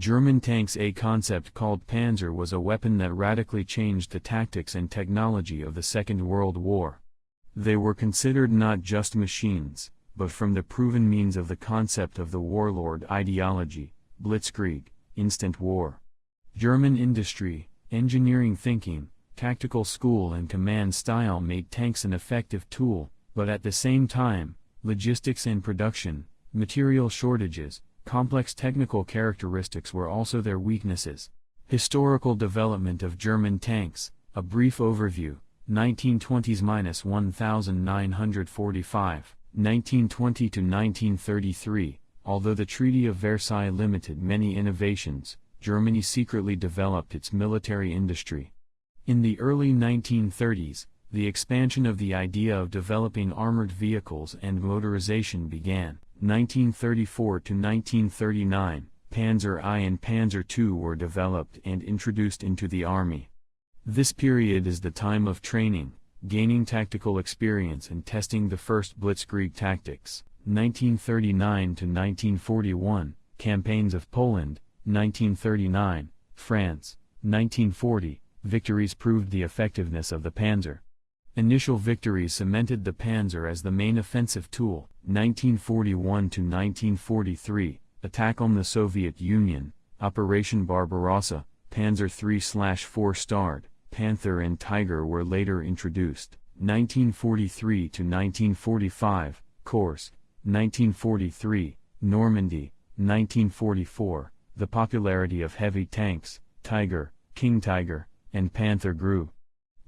German tanks. A concept called Panzer was a weapon that radically changed the tactics and technology of the Second World War. They were considered not just machines, but from the proven means of the concept of the warlord ideology, Blitzkrieg, instant war. German industry, engineering thinking, tactical school and command style made tanks an effective tool, but at the same time, logistics and production, material shortages, complex technical characteristics were also their weaknesses. Historical development of German tanks, a brief overview, 1920s–1945, 1920 to 1933. Although the Treaty of Versailles limited many innovations, Germany secretly developed its military industry. In the early 1930s, the expansion of the idea of developing armored vehicles and motorization began. 1934 to 1939, Panzer I and Panzer II were developed and introduced into the army. This period is the time of training, gaining tactical experience and testing the first Blitzkrieg tactics. 1939 to 1941, Campaigns of Poland, 1939, France, 1940, victories proved the effectiveness of the Panzer. Initial victories cemented the Panzer as the main offensive tool. 1941 to 1943, attack on the Soviet Union, Operation Barbarossa, Panzer III/4-starred, Panther and Tiger were later introduced. 1943 to 1945, Kursk, 1943, Normandy, 1944, the popularity of heavy tanks, Tiger, King Tiger, and Panther grew.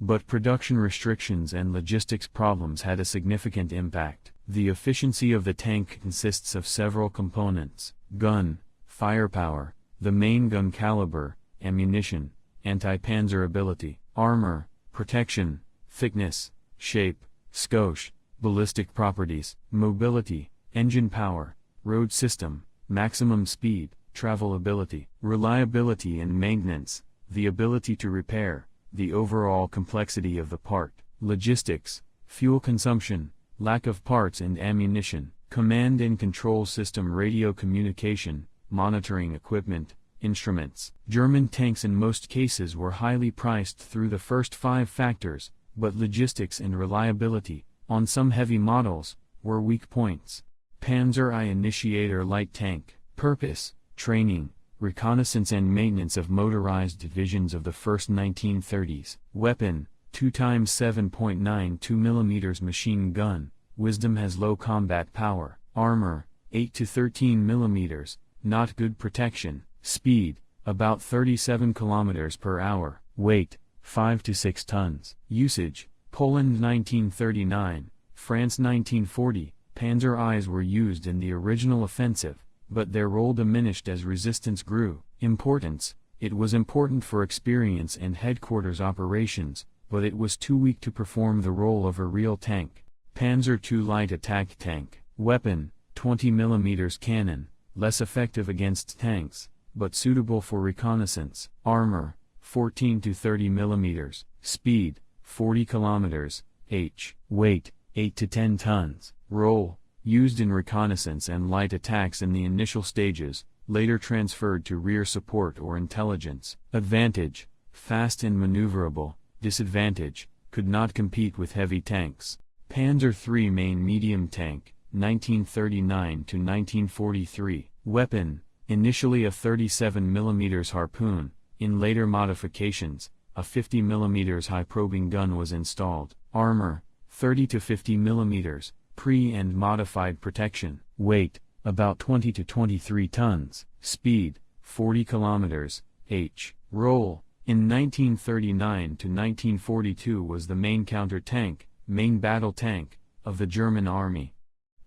But production restrictions and logistics problems had a significant impact. The efficiency of the tank consists of several components: gun, firepower, the main gun caliber, ammunition, anti-panzer ability, armor, protection, thickness, shape, skosh, ballistic properties, mobility, engine power, road system, maximum speed, travelability, reliability and maintenance, the ability to repair, the overall complexity of the part, logistics, fuel consumption, lack of parts and ammunition, command and control system, radio communication, monitoring equipment, instruments. German tanks in most cases were highly priced through the first 5 factors, but logistics and reliability, on some heavy models, were weak points. Panzer I Initiator light tank, purpose, training, reconnaissance and maintenance of motorized divisions of the first 1930s. Weapon, 2x 7.92 mm machine gun, Wisdom has low combat power. Armor, 8 to 13 mm, not good protection. Speed, about 37 km per hour. Weight, 5 to 6 tons. Usage, Poland 1939, France 1940, Panzer Is were used in the original offensive, but their role diminished as resistance grew. Importance, it was important for experience and headquarters operations, but it was too weak to perform the role of a real tank. Panzer II light attack tank. Weapon, 20 mm cannon, less effective against tanks, but suitable for reconnaissance. Armor, 14 to 30 mm. Speed, 40 km, h. Weight, 8 to 10 tons. Role, used in reconnaissance and light attacks in the initial stages, later transferred to rear support or intelligence. Advantage, fast and maneuverable. Disadvantage, could not compete with heavy tanks. Panzer III main medium tank, 1939 to 1943. Weapon, initially a 37 mm harpoon, in later modifications, a 50 mm high probing gun was installed. Armor, 30 to 50 mm, pre- and modified protection. Weight, about 20 to 23 tons. Speed, 40 km, h. Role, in 1939 to 1942 was the main counter-tank, main battle tank, of the German army.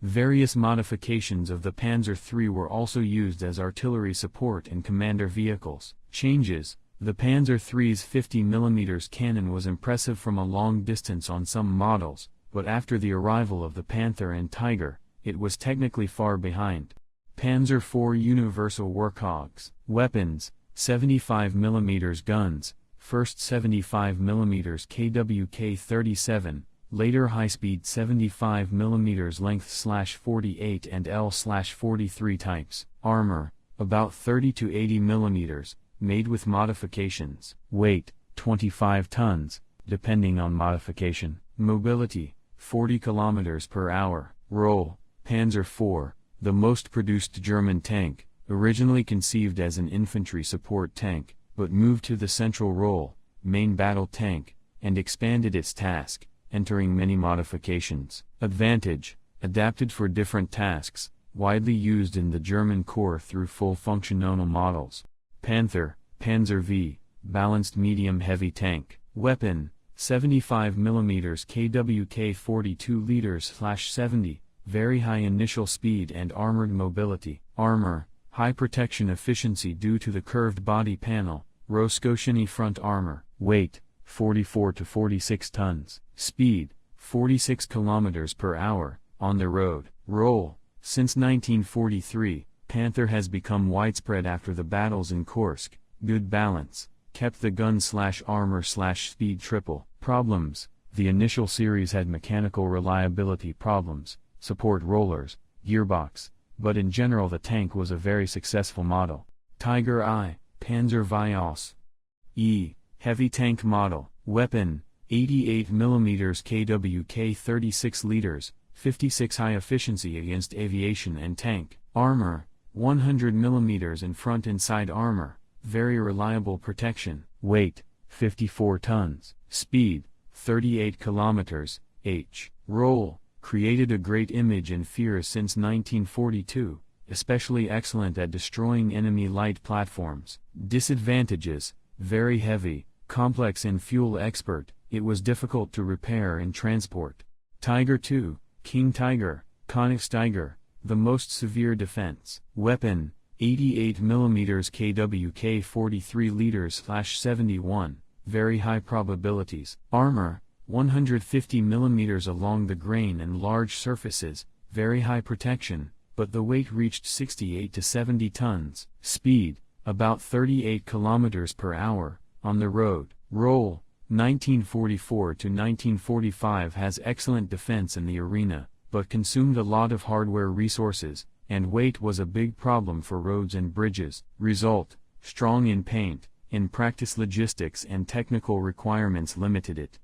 Various modifications of the Panzer III were also used as artillery support and commander vehicles. Changes, the Panzer III's 50 mm cannon was impressive from a long distance on some models, but after the arrival of the Panther and Tiger, it was technically far behind. Panzer IV Universal Workhogs. Weapons, 75 mm guns, first 75 mm KWK-37, later high-speed 75 mm length/48 and L/43 types. Armor, about 30 to 80 millimeters, made with modifications. Weight, 25 tons, depending on modification. Mobility, 40 kilometers per hour. Role, Panzer IV, the most produced German tank, originally conceived as an infantry support tank, but moved to the central role, main battle tank, and expanded its task, entering many modifications. Advantage, adapted for different tasks, widely used in the German Corps through full functional models. Panther, Panzer V, balanced medium-heavy tank. Weapon, 75 mm KWK 42 liters/70, very high initial speed and armored mobility. Armor, high protection efficiency due to the curved body panel, Roscotiani front armor. Weight, 44 to 46 tons. Speed, 46 kilometers per hour, on the road. Role, since 1943, Panther has become widespread after the battles in Kursk. Good balance, kept the gun/armor/speed triple. Problems, the initial series had mechanical reliability problems, support rollers, gearbox, but in general the tank was a very successful model. Tiger I, Panzer WWII, heavy tank model. Weapon, 88 mm KWK 36 liters, 56 high efficiency against aviation and tank. Armor, 100 mm in front and side armor, very reliable protection. Weight, 54 tons. Speed, 38 kilometers, h. Role, created a great image and fear since 1942, especially excellent at destroying enemy light platforms. Disadvantages, very heavy, complex and fuel expert, it was difficult to repair and transport. Tiger II, King Tiger, Königstiger, the most severe defense. Weapon, 88 mm KWK 43 liters/71, very high probabilities. Armor, 150 mm along the grain and large surfaces, very high protection, but the weight reached 68 to 70 tons. Speed, about 38 kilometers per hour, on the road. Role, 1944 to 1945 has excellent defense in the arena, but consumed a lot of hardware resources, and weight was a big problem for roads and bridges. Result, strong in paint, in practice logistics and technical requirements limited it.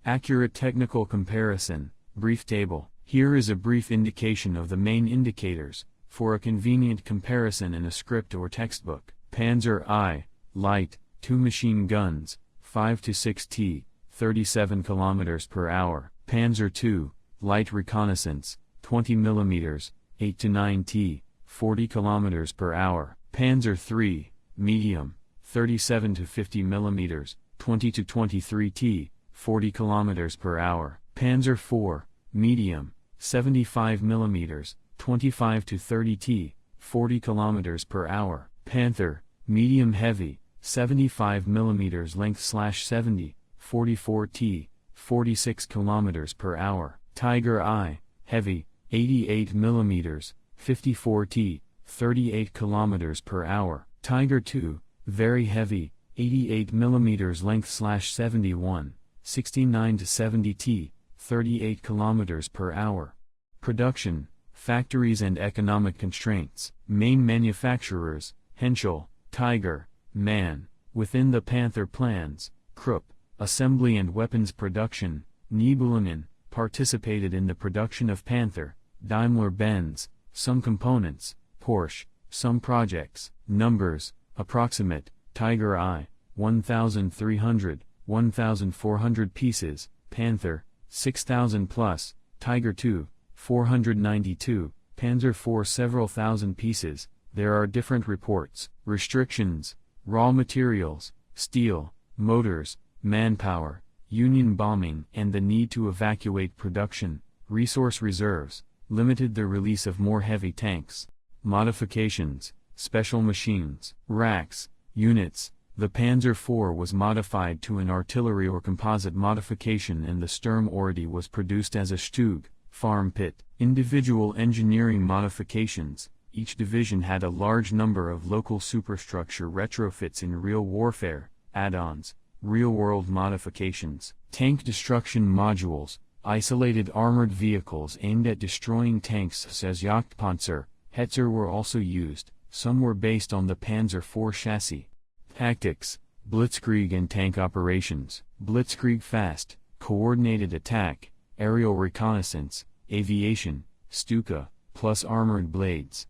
Accurate technical comparison, brief table. Here is a brief indication of the main indicators, for a convenient comparison in a script or textbook. Panzer I, light, 2 machine guns, 5 to 6 t, 37 km per hour. Panzer II, light reconnaissance, 20 mm, 8 to 9 t, 40 km per hour. Panzer III, medium, 37 to 50 mm, 20 to 23 t, 40 km per hour. Panzer IV, medium, 75 mm, 25 to 30 t, 40 km per hour. Panther, medium heavy, 75 mm length/70, 44 t, 46 km per hour. Tiger I, heavy, 88 mm, 54 t, 38 km per hour. Tiger II, very heavy, 88 mm length/71, 69 to 70 t, 38 km per hour. Production, factories and economic constraints. Main manufacturers, Henschel, Tiger, MAN. Within the Panther plans, Krupp, assembly and weapons production, Nibelungen, participated in the production of Panther, Daimler-Benz, some components, Porsche, some projects. Numbers, approximate, Tiger I, 1,300, 1,400 pieces, Panther, 6,000 plus, Tiger II, 492, Panzer IV several thousand pieces. There are different reports. Restrictions, raw materials, steel, motors, manpower, Union bombing and the need to evacuate production, resource reserves, limited the release of more heavy tanks. Modifications, special machines, racks, units. The Panzer IV was modified to an artillery or composite modification and the Sturm Ordi was produced as a Stug, farm pit. Individual engineering modifications. Each division had a large number of local superstructure retrofits in real warfare, add-ons, real-world modifications. Tank destruction modules, isolated armored vehicles aimed at destroying tanks such as Jagdpanzer, Hetzer were also used. some were based on the Panzer IV chassis. Tactics: Blitzkrieg and tank operations. Blitzkrieg: fast, coordinated attack, aerial reconnaissance, aviation, Stuka, plus armored blades.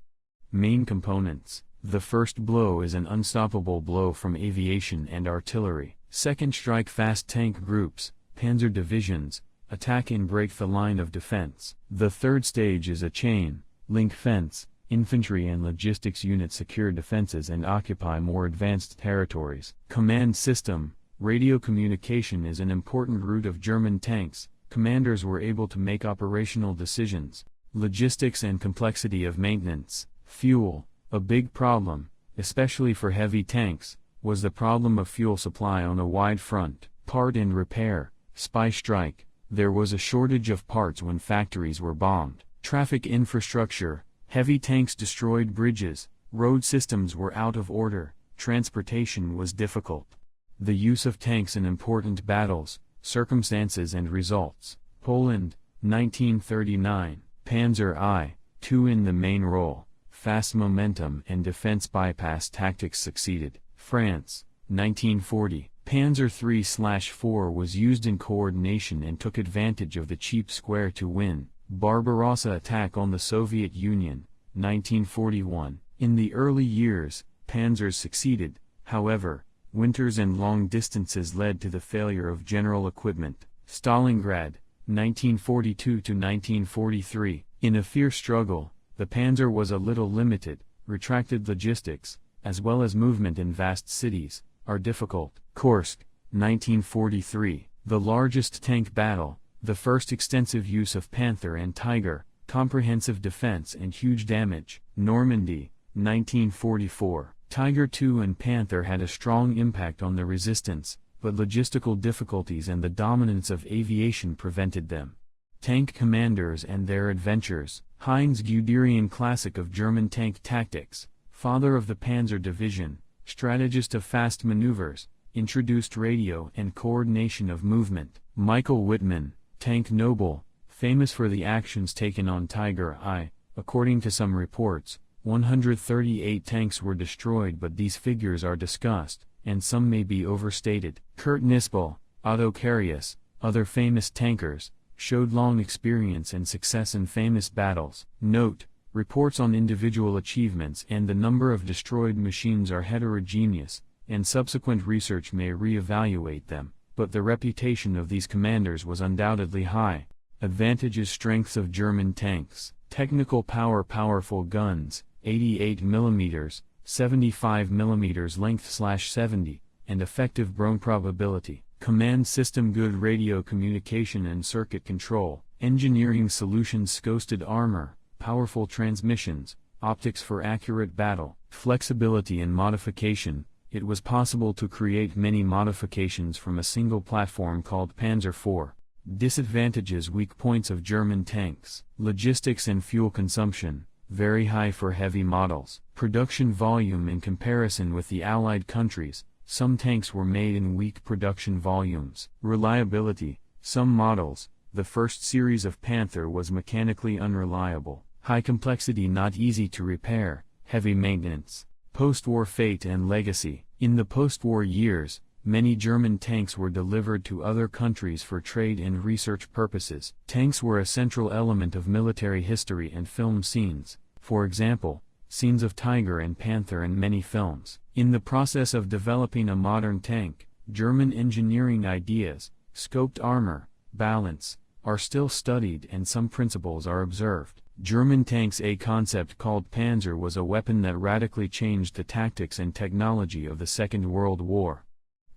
Main components: the first blow is an unstoppable blow from aviation and artillery. Second strike: fast tank groups, panzer divisions, attack and break the line of defense. The third stage is a chain, link fence, infantry and logistics units secure defenses and occupy more advanced territories. Command system: radio communication is an important route of German tanks. Commanders were able to make operational decisions. Logistics and complexity of maintenance. Fuel: a big problem, especially for heavy tanks, was the problem of fuel supply on a wide front. Part and repair: spy strike, there was a shortage of parts when factories were bombed. Traffic infrastructure: heavy tanks destroyed bridges, road systems were out of order, transportation was difficult. The use of tanks in important battles, circumstances and results. Poland, 1939, Panzer I-2 in the main role, fast momentum and defense bypass tactics succeeded. France, 1940, Panzer III/IV was used in coordination and took advantage of the cheap square to win. Barbarossa attack on the Soviet Union, 1941. In the early years, panzers succeeded, however, winters and long distances led to the failure of general equipment. Stalingrad, 1942–1943. In a fierce struggle, the panzer was a little limited. Retracted logistics, as well as movement in vast cities, are difficult. Kursk, 1943. The largest tank battle, the first extensive use of Panther and Tiger, comprehensive defense and huge damage. Normandy, 1944. Tiger II and Panther had a strong impact on the resistance, but logistical difficulties and the dominance of aviation prevented them. Tank commanders and their adventures. Heinz Guderian, classic of German tank tactics, father of the Panzer Division, strategist of fast maneuvers, introduced radio and coordination of movement. Michael Wittmann, tank noble, famous for the actions taken on Tiger I. According to some reports, 138 tanks were destroyed, but these figures are discussed, and some may be overstated. Kurt Nispel, Otto Carius, other famous tankers, showed long experience and success in famous battles. Note: reports on individual achievements and the number of destroyed machines are heterogeneous, and subsequent research may re-evaluate them, but the reputation of these commanders was undoubtedly high. Advantages: strengths of German tanks. Technical power: powerful guns, 88 mm, 75 mm length/70, and effective burn probability. Command system: good radio communication and circuit control. Engineering solutions: coasted armor, powerful transmissions, optics for accurate battle. Flexibility and modification: it was possible to create many modifications from a single platform called Panzer IV. Disadvantages: weak points of German tanks. Logistics and fuel consumption, very high for heavy models. Production volume: in comparison with the Allied countries, some tanks were made in weak production volumes. Reliability: some models, the first series of Panther, was mechanically unreliable. High complexity: not easy to repair. Heavy maintenance. Post-war fate and legacy: in the post-war years, many German tanks were delivered to other countries for trade and research purposes. Tanks were a central element of military history and film scenes, for example, scenes of Tiger and Panther in many films. In the process of developing a modern tank, German engineering ideas, scoped armor, balance, are still studied and some principles are observed. German tanks: a concept called Panzer was a weapon that radically changed the tactics and technology of the Second World War.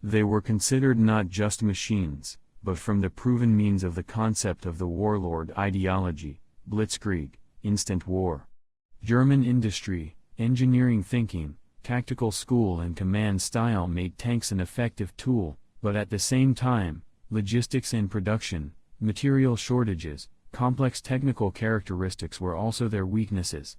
They were considered not just machines, but from the proven means of the concept of the warlord ideology, Blitzkrieg, instant war. German industry, engineering thinking, tactical school and command style made tanks an effective tool, but at the same time, logistics and production, material shortages, complex technical characteristics were also their weaknesses.